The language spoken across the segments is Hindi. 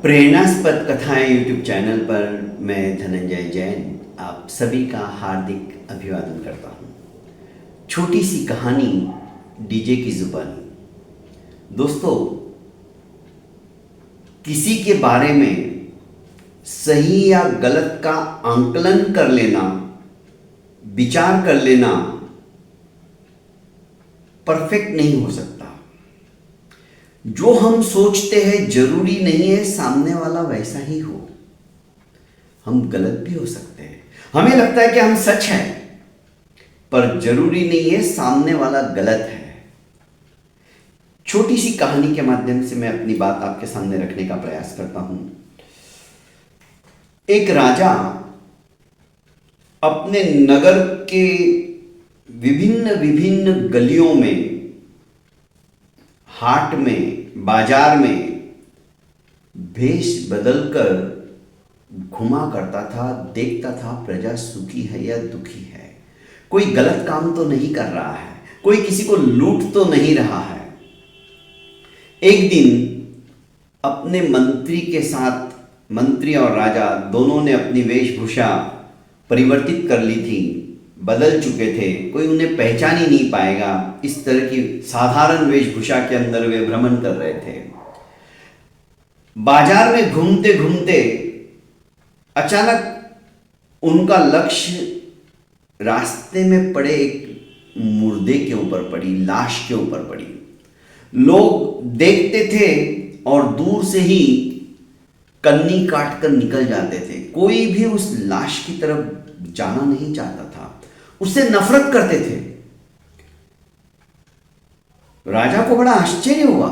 प्रेरणास्पद कथाएं यूट्यूब चैनल पर मैं धनंजय जैन आप सभी का हार्दिक अभिवादन करता हूं। छोटी सी कहानी डीजे की जुबानी। दोस्तों, किसी के बारे में सही या गलत का आंकलन कर लेना, विचार कर लेना परफेक्ट नहीं हो सकता। जो हम सोचते हैं जरूरी नहीं है सामने वाला वैसा ही हो। हम गलत भी हो सकते हैं। हमें लगता है कि हम सच हैं, पर जरूरी नहीं है सामने वाला गलत है। छोटी सी कहानी के माध्यम से मैं अपनी बात आपके सामने रखने का प्रयास करता हूं। एक राजा अपने नगर के विभिन्न विभिन्न गलियों में, हाट में, बाजार में भेष बदलकर घुमा करता था, देखता था प्रजा सुखी है या दुखी है, कोई गलत काम तो नहीं कर रहा है, कोई किसी को लूट तो नहीं रहा है। एक दिन अपने मंत्री के साथ, मंत्री और राजा दोनों ने अपनी वेशभूषा परिवर्तित कर ली थी, बदल चुके थे, कोई उन्हें पहचान ही नहीं पाएगा, इस तरह की साधारण वेशभूषा के अंदर वे भ्रमण कर रहे थे। बाजार में घूमते घूमते अचानक उनका लक्ष्य रास्ते में पड़े एक मुर्दे के ऊपर पड़ी, लाश के ऊपर पड़ी। लोग देखते थे और दूर से ही कन्नी काट कर निकल जाते थे। कोई भी उस लाश की तरफ जाना नहीं चाहता था, उससे नफरत करते थे। राजा को बड़ा आश्चर्य हुआ,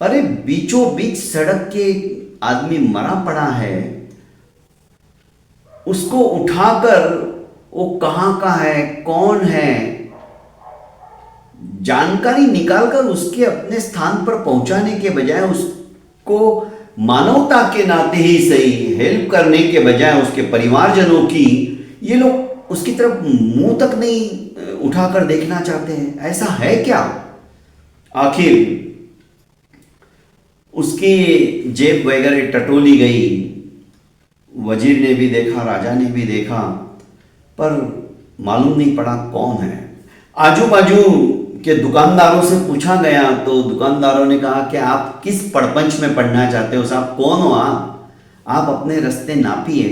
अरे बीचों बीच सड़क के आदमी मरा पड़ा है, उसको उठाकर वो कहां का है, कौन है, जानकारी निकालकर उसके अपने स्थान पर पहुंचाने के बजाय, उसको मानवता के नाते ही सही हेल्प करने के बजाय उसके परिवारजनों की, ये लोग उसकी तरफ मुंह तक नहीं उठाकर देखना चाहते हैं। ऐसा है क्या? आखिर उसकी जेब वगैरह टटोली गई। वजीर ने भी देखा, राजा ने भी देखा, पर मालूम नहीं पड़ा कौन है। आजू बाजू के दुकानदारों से पूछा गया तो दुकानदारों ने कहा कि आप किस पड़पंच में पढ़ना चाहते हो साहब, कौन हो आप अपने रास्ते नापिए,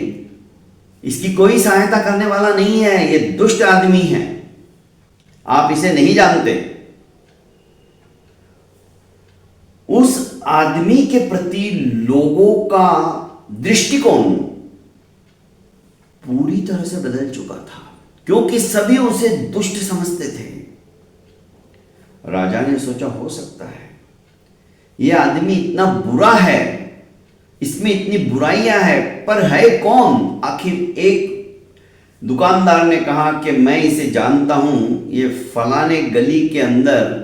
इसकी कोई सहायता करने वाला नहीं है, ये दुष्ट आदमी है, आप इसे नहीं जानते। उस आदमी के प्रति लोगों का दृष्टिकोण पूरी तरह से बदल चुका था, क्योंकि सभी उसे दुष्ट समझते थे। राजा ने सोचा, हो सकता है यह आदमी इतना बुरा है, इसमें इतनी बुराइयां हैं, पर है कौन? आखिर एक दुकानदार ने कहा कि मैं इसे जानता हूं, ये फलाने गली के अंदर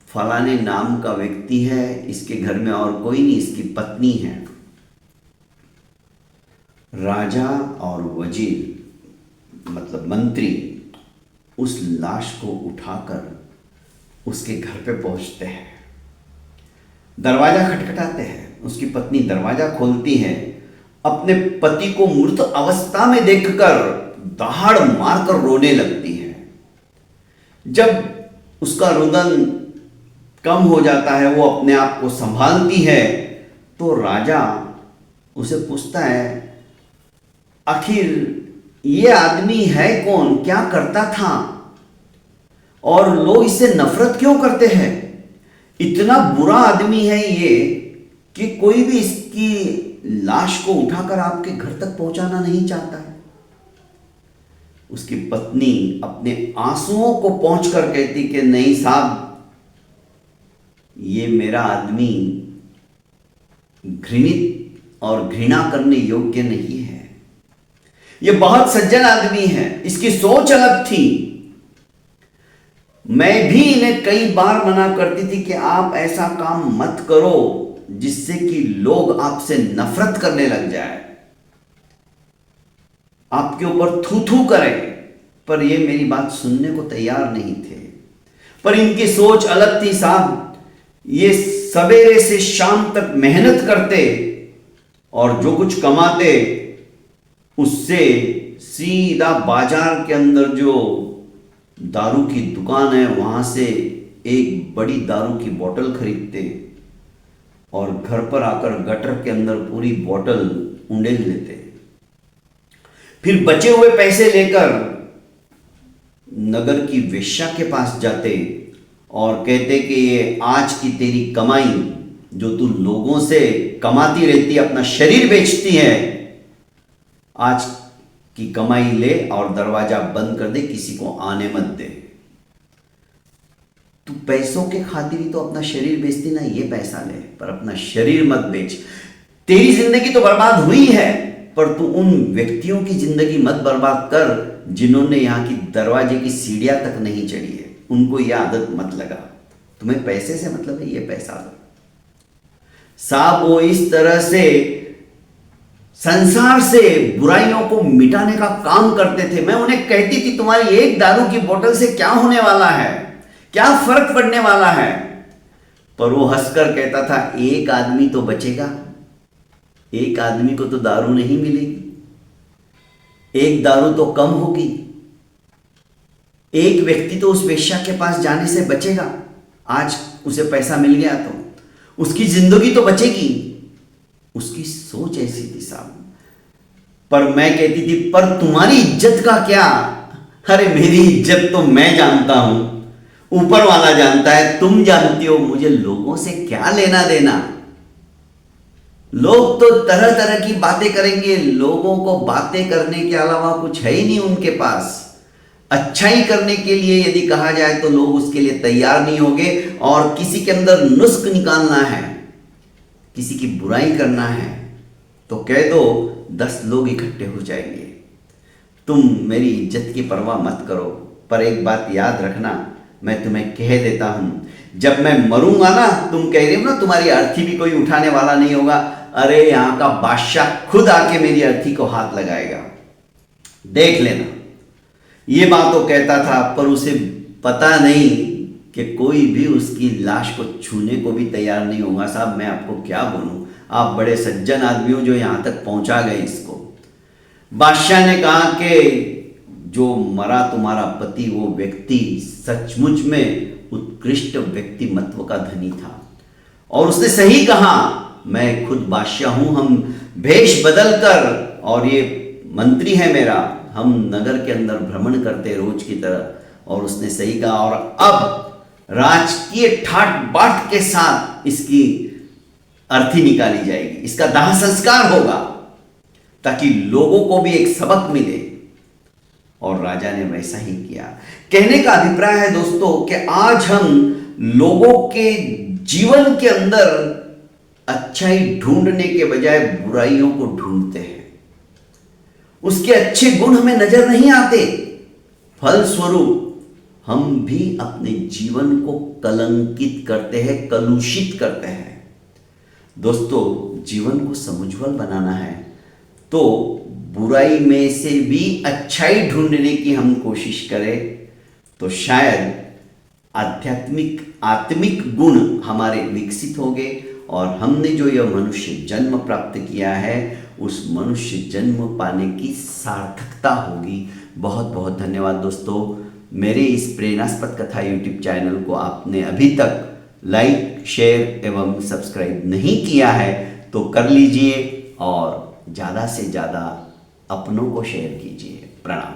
फलाने नाम का व्यक्ति है, इसके घर में और कोई नहीं, इसकी पत्नी है। राजा और वजीर मतलब मंत्री उस लाश को उठाकर उसके घर पे पहुंचते हैं। दरवाजा खटखटाते हैं, उसकी पत्नी दरवाजा खोलती है। अपने पति को मृत अवस्था में देखकर दहाड़ मारकर रोने लगती है। जब उसका रुदन कम हो जाता है, वो अपने आप को संभालती है, तो राजा उसे पूछता है, आखिर ये आदमी है कौन, क्या करता था, और लोग इससे नफरत क्यों करते हैं? इतना बुरा आदमी है ये कि कोई भी इसकी लाश को उठाकर आपके घर तक पहुंचाना नहीं चाहता है। उसकी पत्नी अपने आंसुओं को पहुंचकर कहती कि नहीं साहब, ये मेरा आदमी घृणित और घृणा करने योग्य नहीं है, ये बहुत सज्जन आदमी है, इसकी सोच अलग थी। मैं भी इन्हें कई बार मना करती थी कि आप ऐसा काम मत करो जिससे कि लोग आपसे नफरत करने लग जाए, आपके ऊपर थू थू करें, पर ये मेरी बात सुनने को तैयार नहीं थे। पर इनकी सोच अलग थी साहब, ये सवेरे से शाम तक मेहनत करते और जो कुछ कमाते उससे सीधा बाजार के अंदर जो दारू की दुकान है वहां से एक बड़ी दारू की बोतल खरीदते और घर पर आकर गटर के अंदर पूरी बोतल उंडेल लेते। फिर बचे हुए पैसे लेकर नगर की वेश्या के पास जाते और कहते कि ये आज की तेरी कमाई जो तू लोगों से कमाती रहती, अपना शरीर बेचती है, आज की कमाई ले और दरवाजा बंद कर दे, किसी को आने मत दे। तू पैसों के खातिर ही तो अपना शरीर बेचती ना, ये पैसा ले पर अपना शरीर मत बेच। तेरी जिंदगी तो बर्बाद हुई है पर तू उन व्यक्तियों की जिंदगी मत बर्बाद कर जिन्होंने यहां की दरवाजे की सीढ़ियां तक नहीं चढ़ी है, उनको यह आदत मत लगा। तुम्हें पैसे से मतलब है, ये पैसा दो साहब। वो इस तरह से संसार से बुराइयों को मिटाने का काम करते थे। मैं उन्हें कहती थी तुम्हारी एक दारू की बोतल से क्या होने वाला है, क्या फर्क पड़ने वाला है, पर वो हंसकर कहता था एक आदमी तो बचेगा, एक आदमी को तो दारू नहीं मिलेगी, एक दारू तो कम होगी, एक व्यक्ति तो उस वेश्या के पास जाने से बचेगा। आज उसे पैसा मिल गया तो उसकी जिंदगी तो बचेगी। उसकी सोच ऐसी थी साहब। पर मैं कहती थी पर तुम्हारी इज्जत का क्या? अरे मेरी इज्जत तो मैं जानता हूं, ऊपर वाला जानता है, तुम जानती हो, मुझे लोगों से क्या लेना देना। लोग तो तरह तरह की बातें करेंगे, लोगों को बातें करने के अलावा कुछ है ही नहीं उनके पास। अच्छाई करने के लिए यदि कहा जाए तो लोग उसके लिए तैयार नहीं होंगे, और किसी के अंदर नुस्ख निकालना है, किसी की बुराई करना है तो कह दो 10 लोग इकट्ठे हो जाएंगे। तुम मेरी इज्जत की परवाह मत करो, पर एक बात याद रखना, मैं तुम्हें कह देता हूं, जब मैं मरूंगा ना, तुम कह रही हो ना तुम्हारी अर्थी भी कोई उठाने वाला नहीं होगा, अरे यहां का बादशाह खुद आके मेरी अर्थी को हाथ लगाएगा, देख लेना। ये बात तो कहता था पर उसे पता नहीं कि कोई भी उसकी लाश को छूने को भी तैयार नहीं होगा। साहब मैं आपको क्या बोलूं, आप बड़े सज्जन आदमी हो जो यहां तक पहुंचा गए इसको। बादशाह ने कहा कि जो मरा तुम्हारा पति वो व्यक्ति सचमुच में उत्कृष्ट व्यक्तिमत्व का धनी था, और उसने सही कहा, मैं खुद बादशाह हूं, हम भेष बदल कर, और ये मंत्री है मेरा, हम नगर के अंदर भ्रमण करते रोज की तरह, और उसने सही कहा। और अब राजकीय ठाट बाट के साथ इसकी अर्थी निकाली जाएगी, इसका दाह संस्कार होगा ताकि लोगों को भी एक सबक मिले, और राजा ने वैसा ही किया। कहने का अभिप्राय है दोस्तों कि आज हम लोगों के जीवन के अंदर अच्छाई ढूंढने के बजाय बुराइयों को ढूंढते हैं, उसके अच्छे गुण हमें नजर नहीं आते, फलस्वरूप हम भी अपने जीवन को कलंकित करते हैं, कलुषित करते हैं। दोस्तों जीवन को समुज्वल बनाना है तो बुराई में से भी अच्छाई ढूंढने की हम कोशिश करें तो शायद आत्मिक गुण हमारे विकसित होंगे, और हमने जो यह मनुष्य जन्म प्राप्त किया है उस मनुष्य जन्म पाने की सार्थकता होगी। बहुत बहुत धन्यवाद दोस्तों। मेरे इस प्रेरणास्पद कथा यूट्यूब चैनल को आपने अभी तक लाइक, शेयर एवं सब्सक्राइब नहीं किया है तो कर लीजिए, और ज़्यादा से ज़्यादा अपनों को शेयर कीजिए। प्रणाम।